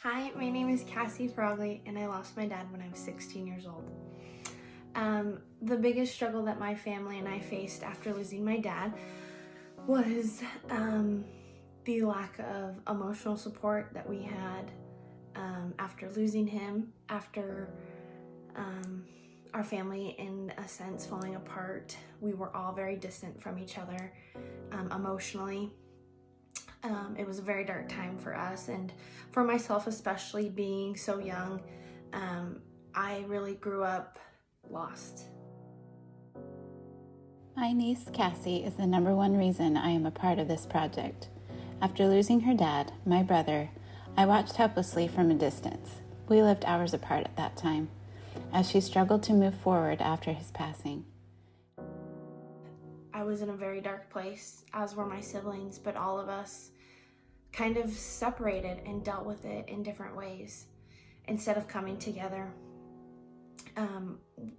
Hi, my name is Cassie Frogly, and I lost my dad when I was 16 years old. The biggest struggle that my family and I faced after losing my dad was the lack of emotional support that we had after losing him, after our family, in a sense, falling apart. We were all very distant from each other emotionally. It was a very dark time for us, and for myself especially, being so young. I really grew up lost. My niece Cassie is the number one reason I am a part of this project. After losing her dad, my brother, I watched helplessly from a distance. We lived hours apart at that time, as she struggled to move forward after his passing. I was in a very dark place, as were my siblings, but all of us kind of separated and dealt with it in different ways. Instead of coming together,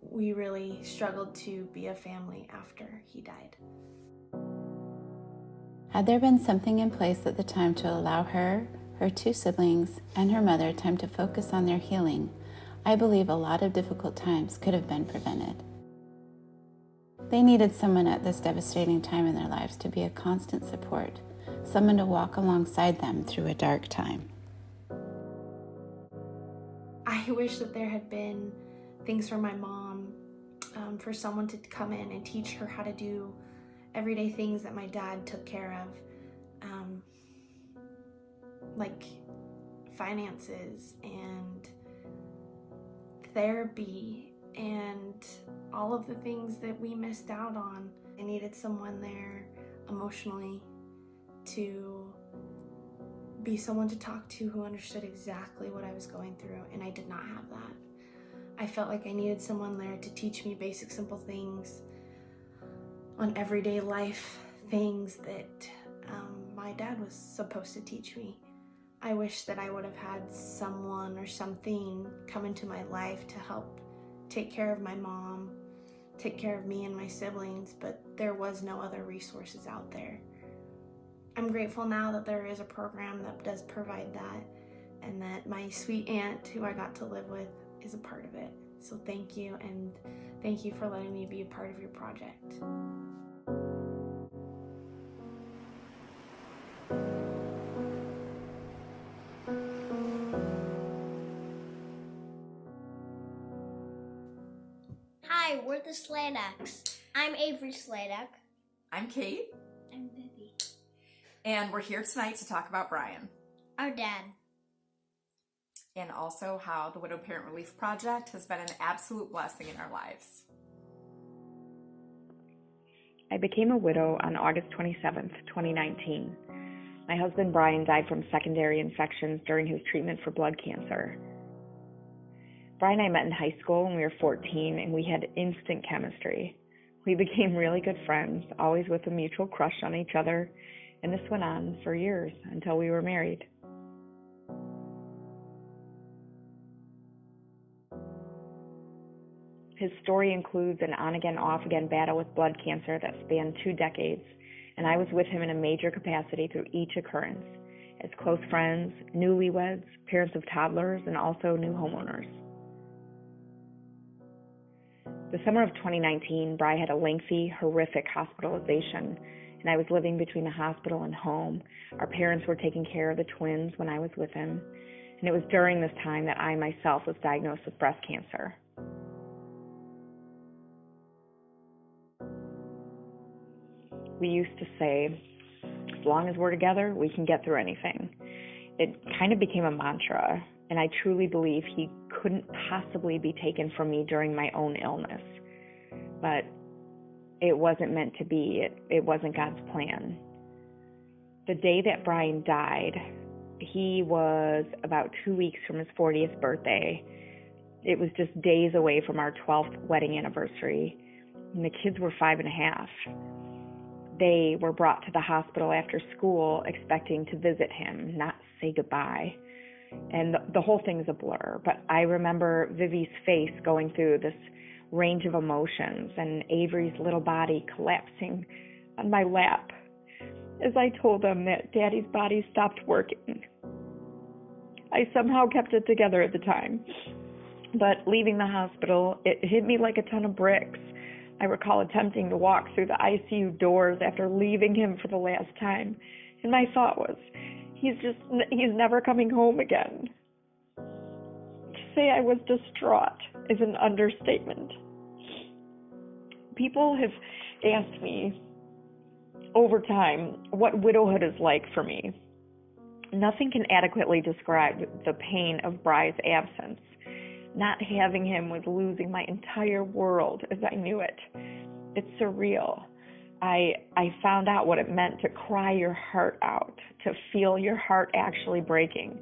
we really struggled to be a family after he died. Had there been something in place at the time to allow her two siblings, and her mother time to focus on their healing, I believe a lot of difficult times could have been prevented. They needed someone at this devastating time in their lives to be a constant support, someone to walk alongside them through a dark time. I wish that there had been things for my mom, for someone to come in and teach her how to do everyday things that my dad took care of, like finances and therapy and all of the things that we missed out on. I needed someone there emotionally to be someone to talk to who understood exactly what I was going through, and I did not have that. I felt like I needed someone there to teach me basic, simple things on everyday life, things that my dad was supposed to teach me. I wish that I would have had someone or something come into my life to help take care of my mom, take care of me and my siblings, but there was no other resources out there. I'm grateful now that there is a program that does provide that, and that my sweet aunt, who I got to live with, is a part of it. So thank you, and thank you for letting me be a part of your project. Hi, we're the Sladeks. I'm Avery Sladek. I'm Kate. I'm Vivi. And we're here tonight to talk about Brian. Our dad. And also how the Widow Parent Relief Project has been an absolute blessing in our lives. I became a widow on August 27th, 2019. My husband Brian died from secondary infections during his treatment for blood cancer. Brian and I met in high school when we were 14, and we had instant chemistry. We became really good friends, always with a mutual crush on each other, and this went on for years until we were married. His story includes an on-again, off-again battle with blood cancer that spanned 2 decades, and I was with him in a major capacity through each occurrence, as close friends, newlyweds, parents of toddlers, and also new homeowners. The summer of 2019, Bri had a lengthy, horrific hospitalization, and I was living between the hospital and home. Our parents were taking care of the twins when I was with him, and it was during this time that I myself was diagnosed with breast cancer. We used to say, as long as we're together, we can get through anything. It kind of became a mantra, and I truly believe he couldn't possibly be taken from me during my own illness. But it wasn't meant to be. It wasn't God's plan. The day that Brian died, he was about 2 weeks from his 40th birthday. It was just days away from our 12th wedding anniversary, and the kids were 5 and a half. They were brought to the hospital after school expecting to visit him, not say goodbye. And the whole thing is a blur, but I remember Vivi's face going through this range of emotions and Avery's little body collapsing on my lap as I told them that Daddy's body stopped working. I somehow kept it together at the time. But leaving the hospital, it hit me like a ton of bricks. I recall attempting to walk through the ICU doors after leaving him for the last time. And my thought was, he's never coming home again. To say I was distraught is an understatement. People have asked me over time what widowhood is like for me. Nothing can adequately describe the pain of Bry's absence. Not having him was losing my entire world as I knew it. It's surreal. I found out what it meant to cry your heart out, to feel your heart actually breaking,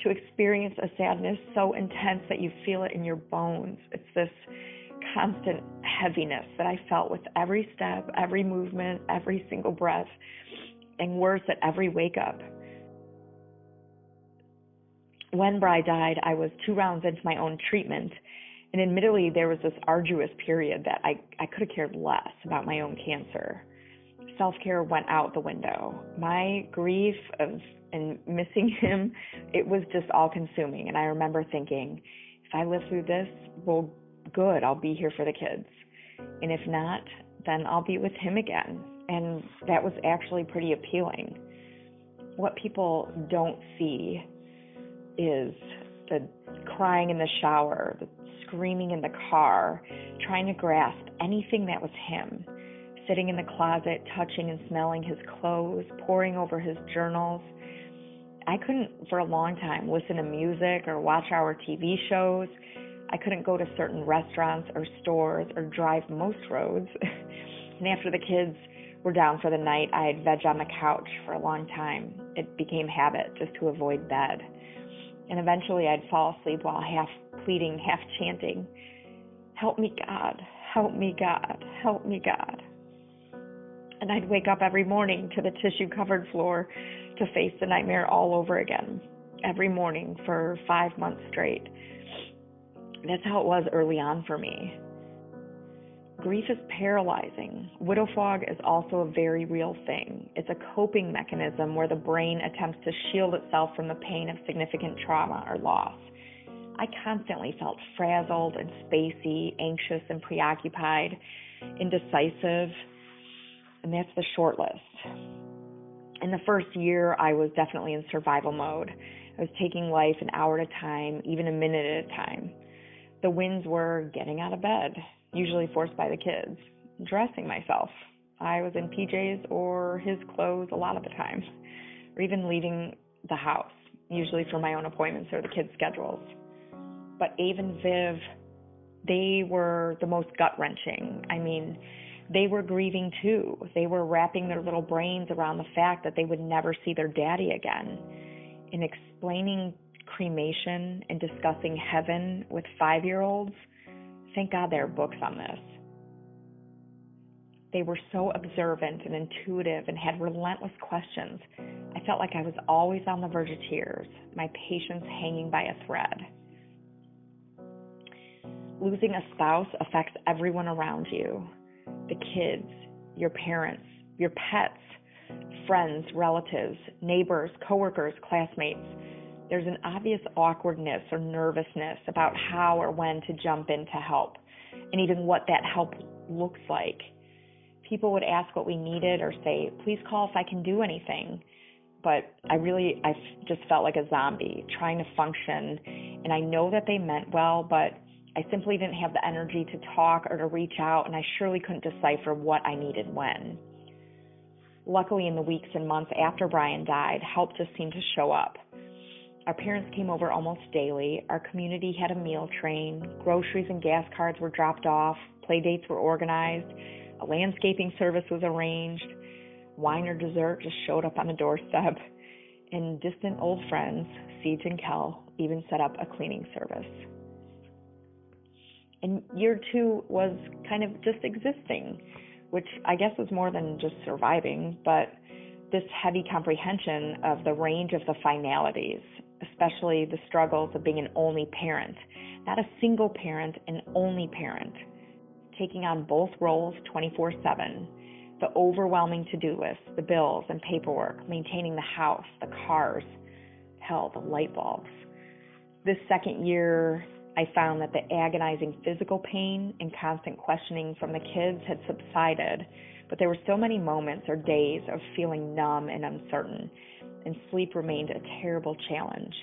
to experience a sadness so intense that you feel it in your bones. It's this constant heaviness that I felt with every step, every movement, every single breath, and worse, at every wake up. When Bry died, I was 2 rounds into my own treatment, and admittedly, there was this arduous period that I could have cared less about my own cancer. Self-care went out the window. My grief and missing him, it was just all-consuming, and I remember thinking, if I live through this, well, good, I'll be here for the kids. And if not, then I'll be with him again. And that was actually pretty appealing. What people don't see is the crying in the shower, the screaming in the car, trying to grasp anything that was him, sitting in the closet, touching and smelling his clothes, poring over his journals. I couldn't, for a long time, listen to music or watch our TV shows. I couldn't go to certain restaurants or stores or drive most roads. And after the kids were down for the night, I'd veg on the couch for a long time. It became habit just to avoid bed. And eventually I'd fall asleep while half pleading, half chanting, "Help me, God, help me, God, help me, God." And I'd wake up every morning to the tissue-covered floor to face the nightmare all over again, every morning for 5 months straight. That's how it was early on for me. Grief is paralyzing. Widow fog is also a very real thing. It's a coping mechanism where the brain attempts to shield itself from the pain of significant trauma or loss. I constantly felt frazzled and spacey, anxious and preoccupied, indecisive, and that's the short list. In the first year, I was definitely in survival mode. I was taking life an hour at a time, even a minute at a time. The wins were getting out of bed, usually forced by the kids, dressing myself. I was in PJs or his clothes a lot of the time, or even leaving the house, usually for my own appointments or the kids' schedules. But Ave and Viv, they were the most gut-wrenching. I mean, they were grieving too. They were wrapping their little brains around the fact that they would never see their daddy again. In explaining cremation and discussing heaven with 5-year-olds, thank God there are books on this. They were so observant and intuitive and had relentless questions. I felt like I was always on the verge of tears, my patience hanging by a thread. Losing a spouse affects everyone around you. The kids, your parents, your pets, friends, relatives, neighbors, coworkers, classmates. There's an obvious awkwardness or nervousness about how or when to jump in to help, and even what that help looks like. People would ask what we needed or say, "Please call if I can do anything." But I just felt like a zombie trying to function, and I know that they meant well, but I simply didn't have the energy to talk or to reach out, and I surely couldn't decipher what I needed when. Luckily, in the weeks and months after Brian died, help just seemed to show up. Our parents came over almost daily. Our community had a meal train. Groceries and gas cards were dropped off. Play dates were organized. A landscaping service was arranged. Wine or dessert just showed up on the doorstep. And distant old friends, Siege and Kel, even set up a cleaning service. And year 2 was kind of just existing, which I guess was more than just surviving, but this heavy comprehension of the range of the finalities, especially the struggles of being an only parent, not a single parent, an only parent, taking on both roles 24/7, the overwhelming to-do list, the bills and paperwork, maintaining the house, the cars, hell, the light bulbs. This second year, I found that the agonizing physical pain and constant questioning from the kids had subsided, but there were still many moments or days of feeling numb and uncertain, and sleep remained a terrible challenge.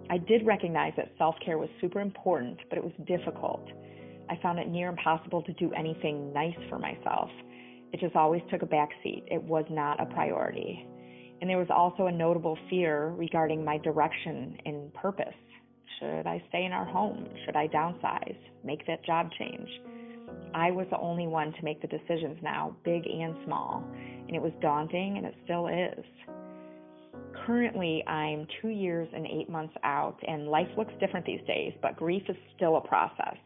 I did recognize that self-care was super important, but it was difficult. I found it near impossible to do anything nice for myself. It just always took a backseat. It was not a priority. And there was also a notable fear regarding my direction and purpose. Should I stay in our home? Should I downsize? Make that job change? I was the only one to make the decisions now, big and small, and it was daunting, and it still is. Currently, I'm 2 years and 8 months out, and life looks different these days, but grief is still a process.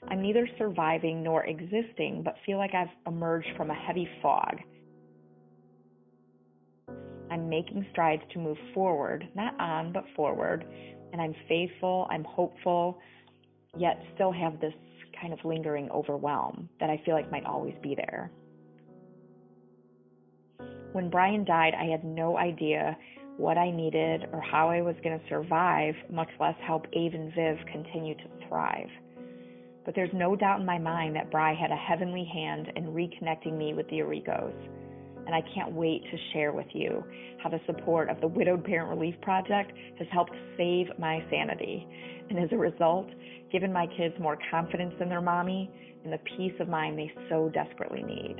I'm neither surviving nor existing, but feel like I've emerged from a heavy fog. I'm making strides to move forward, not on, but forward, and I'm faithful, I'm hopeful, yet still have this kind of lingering overwhelm that I feel like might always be there. When Brian died, I had no idea what I needed or how I was going to survive, much less help Ave and Viv continue to thrive. But there's no doubt in my mind that Bri had a heavenly hand in reconnecting me with the Arrigos. And I can't wait to share with you how the support of the Widowed Parent Relief Project has helped save my sanity. And as a result, given my kids more confidence in their mommy and the peace of mind they so desperately need.